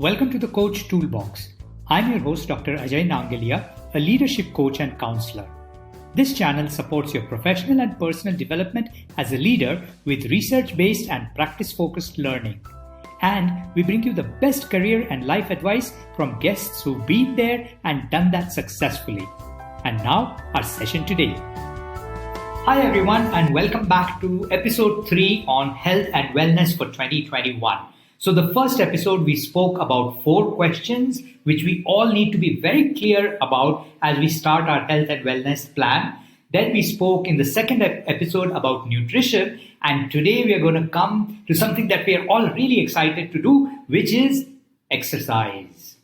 Welcome to the Coach Toolbox. I'm your host, Dr. Ajay Nangalia, a leadership coach and counselor. This channel supports your professional and personal development as a leader with research-based and practice-focused learning. And we bring you the best career and life advice from guests who've been there and done that successfully. And now, our session today. Hi everyone, and welcome back to episode 3 on health and wellness for 2021. So the first episode, we spoke about 4 questions, which we all need to be very clear about as we start our health and wellness plan. Then we spoke in the second episode about nutrition. And today we are going to come to something that we are all really excited to do, which is exercise.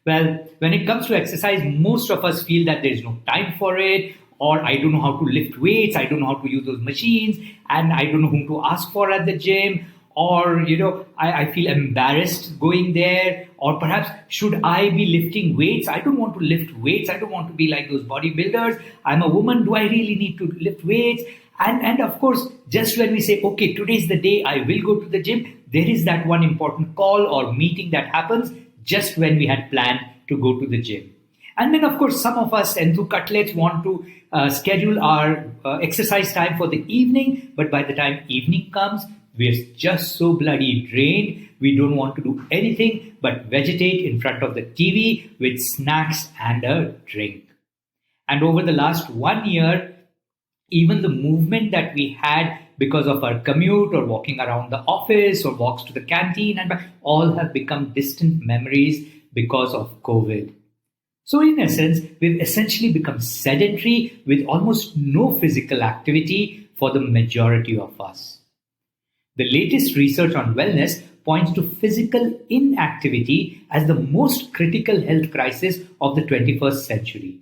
Well, when it comes to exercise, most of us feel that there is no time for it, or I don't know how to lift weights, I don't know how to use those machines, and I don't know whom to ask for at the gym. Or, I feel embarrassed going there. Or perhaps, should I be lifting weights? I don't want to lift weights. I don't want to be like those bodybuilders. I'm a woman. Do I really need to lift weights? And of course, just when we say, okay, today's the day I will go to the gym, there is that one important call or meeting that happens just when we had planned to go to the gym. And then, of course, some of us Enthu cutlets want to schedule our exercise time for the evening. But by the time evening comes, we're just so bloody drained. We don't want to do anything but vegetate in front of the TV with snacks and a drink. And over the last 1 year, even the movement that we had because of our commute or walking around the office or walks to the canteen and back, all have become distant memories because of COVID. So in essence, we've essentially become sedentary with almost no physical activity for the majority of us. The latest research on wellness points to physical inactivity as the most critical health crisis of the 21st century.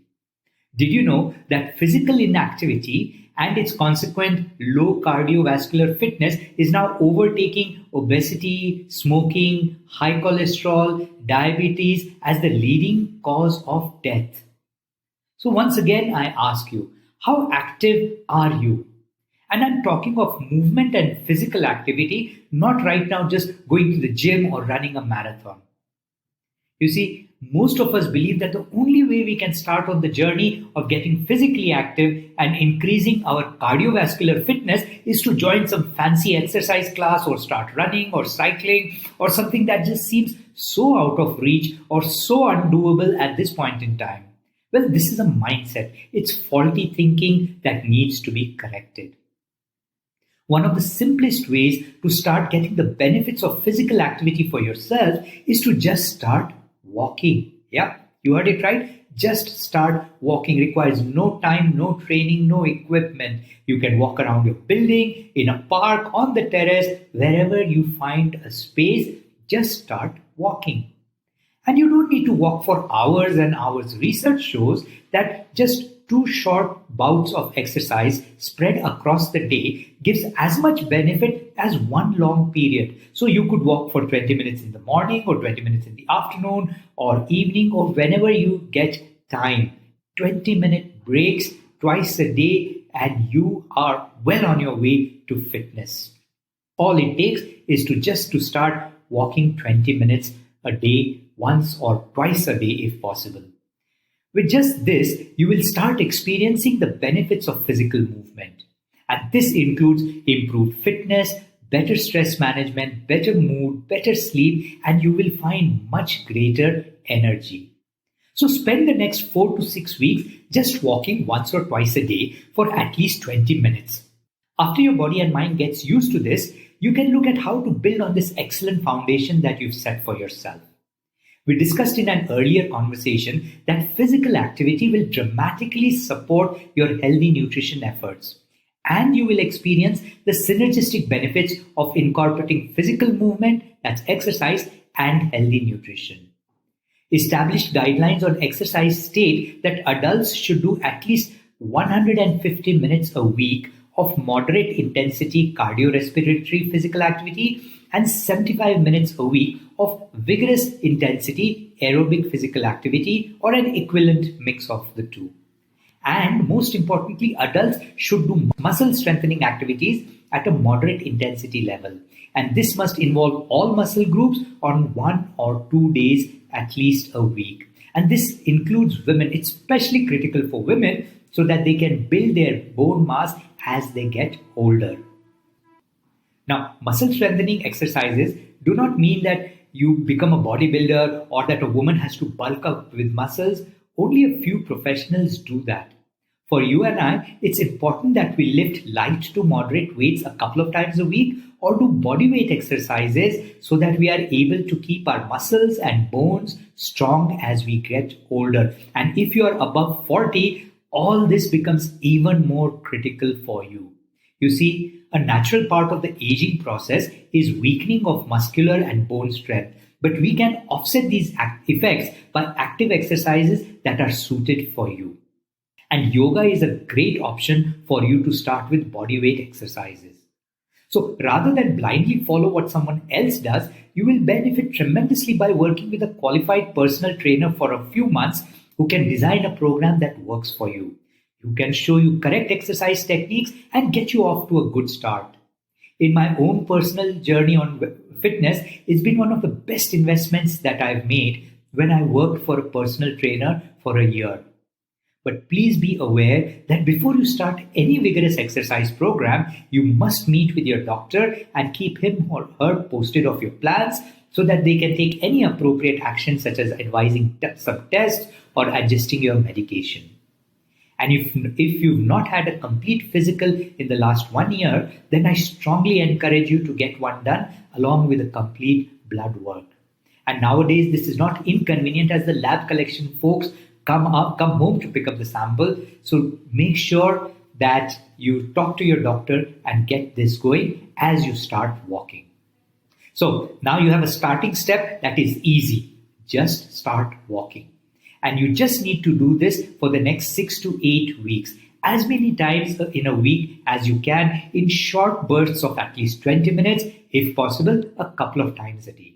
Did you know that physical inactivity and its consequent low cardiovascular fitness is now overtaking obesity, smoking, high cholesterol, diabetes as the leading cause of death? So once again, I ask you, how active are you? And I'm talking of movement and physical activity, not right now just going to the gym or running a marathon. You see, most of us believe that the only way we can start on the journey of getting physically active and increasing our cardiovascular fitness is to join some fancy exercise class or start running or cycling or something that just seems so out of reach or so undoable at this point in time. Well, this is a mindset. It's faulty thinking that needs to be corrected. One of the simplest ways to start getting the benefits of physical activity for yourself is to just start walking. Yeah, you heard it right. Just start walking. Requires no time, no training, no equipment. You can walk around your building, in a park, on the terrace, wherever you find a space, just start walking. And you don't need to walk for hours and hours. Research shows that just 2 short bouts of exercise spread across the day gives as much benefit as 1 long period. So you could walk for 20 minutes in the morning or 20 minutes in the afternoon or evening or whenever you get time. 20-minute breaks twice a day and you are well on your way to fitness. All it takes is to start walking 20 minutes a day, once or twice a day if possible. With just this, you will start experiencing the benefits of physical movement. And this includes improved fitness, better stress management, better mood, better sleep, and you will find much greater energy. So spend the next 4 to 6 weeks just walking once or twice a day for at least 20 minutes. After your body and mind gets used to this, you can look at how to build on this excellent foundation that you've set for yourself. We discussed in an earlier conversation that physical activity will dramatically support your healthy nutrition efforts. And you will experience the synergistic benefits of incorporating physical movement, that's exercise, and healthy nutrition. Established guidelines on exercise state that adults should do at least 150 minutes a week of moderate intensity cardiorespiratory physical activity and 75 minutes a week of vigorous intensity aerobic physical activity or an equivalent mix of the two. And most importantly, adults should do muscle strengthening activities at a moderate intensity level. And this must involve all muscle groups on 1 or 2 days at least a week. And this includes women. It's especially critical for women so that they can build their bone mass as they get older. Now, muscle strengthening exercises do not mean that you become a bodybuilder or that a woman has to bulk up with muscles. Only a few professionals do that. For you and I, it's important that we lift light to moderate weights a couple of times a week or do body weight exercises so that we are able to keep our muscles and bones strong as we get older. And if you are above 40, all this becomes even more critical for you. You see, a natural part of the aging process is weakening of muscular and bone strength, but we can offset these effects by active exercises that are suited for you. And yoga is a great option for you to start with body weight exercises. So rather than blindly follow what someone else does, you will benefit tremendously by working with a qualified personal trainer for a few months who can design a program that works for you. Who can show you correct exercise techniques and get you off to a good start. In my own personal journey on fitness, it's been one of the best investments that I've made when I worked for a personal trainer for a year. But please be aware that before you start any vigorous exercise program, you must meet with your doctor and keep him or her posted of your plans so that they can take any appropriate action such as advising some tests or adjusting your medication. And if you've not had a complete physical in the last 1 year, then I strongly encourage you to get one done along with a complete blood work. And nowadays, this is not inconvenient as the lab collection folks come home to pick up the sample. So make sure that you talk to your doctor and get this going as you start walking. So now you have a starting step that is easy. Just start walking. And you just need to do this for the next 6 to 8 weeks, as many times in a week as you can, in short bursts of at least 20 minutes, if possible, a couple of times a day.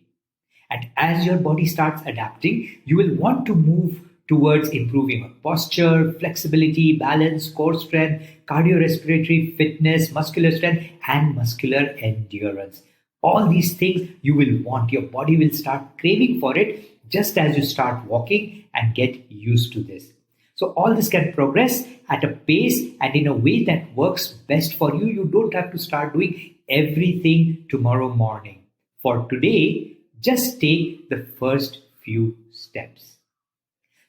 And as your body starts adapting, you will want to move towards improving your posture, flexibility, balance, core strength, cardiorespiratory fitness, muscular strength, and muscular endurance. All these things you will want. Your body will start craving for it just as you start walking and get used to this. So all this can progress at a pace and in a way that works best for you. You don't have to start doing everything tomorrow morning. For today, just take the first few steps.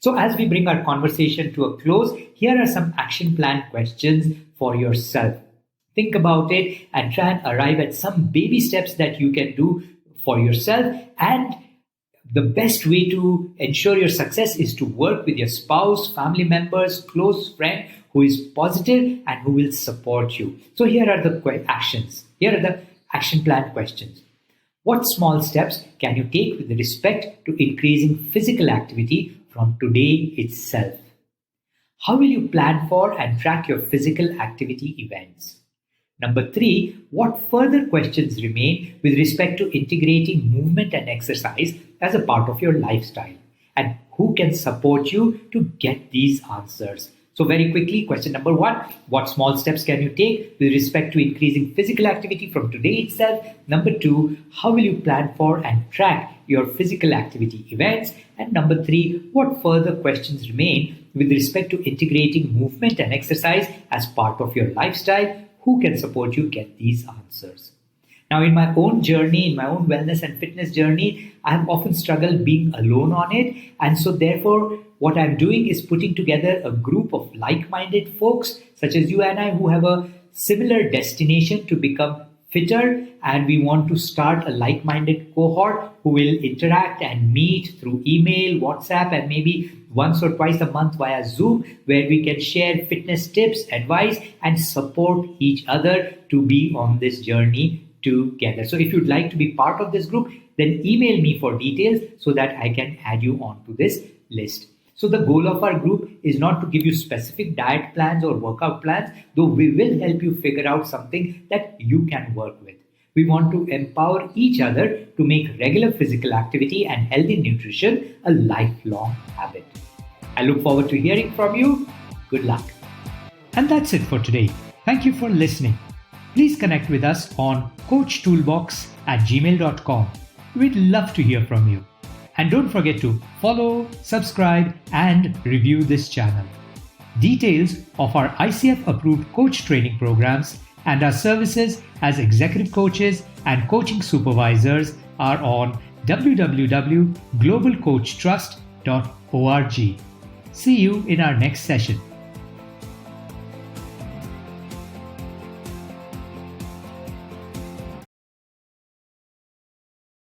So as we bring our conversation to a close, here are some action plan questions for yourself. Think about it and try and arrive at some baby steps that you can do for yourself. And the best way to ensure your success is to work with your spouse, family members, close friend who is positive and who will support you. So here are the actions. Here are the action plan questions. What small steps can you take with respect to increasing physical activity from today itself? How will you plan for and track your physical activity events? Number 3, what further questions remain with respect to integrating movement and exercise as a part of your lifestyle? And who can support you to get these answers? So very quickly, question number 1, what small steps can you take with respect to increasing physical activity from today itself? Number 2, how will you plan for and track your physical activity events? And number 3, what further questions remain with respect to integrating movement and exercise as part of your lifestyle? Who can support you get these answers? Now, in my own journey, in my own wellness and fitness journey, I have often struggled being alone on it. And so therefore, what I'm doing is putting together a group of like-minded folks, such as you and I, who have a similar destination to become fitter. And we want to start a like-minded cohort who will interact and meet through email, WhatsApp, and maybe once or twice a month via Zoom, where we can share fitness tips, advice, and support each other to be on this journey together. So if you'd like to be part of this group, then email me for details so that I can add you onto this list. So the goal of our group is not to give you specific diet plans or workout plans, though we will help you figure out something that you can work with. We want to empower each other to make regular physical activity and healthy nutrition a lifelong habit. I look forward to hearing from you. Good luck. And that's it for today. Thank you for listening. Please connect with us on coachtoolbox@gmail.com. We'd love to hear from you. And don't forget to follow, subscribe, and review this channel. Details of our ICF-approved coach training programs and our services as executive coaches and coaching supervisors are on www.globalcoachtrust.org. See you in our next session.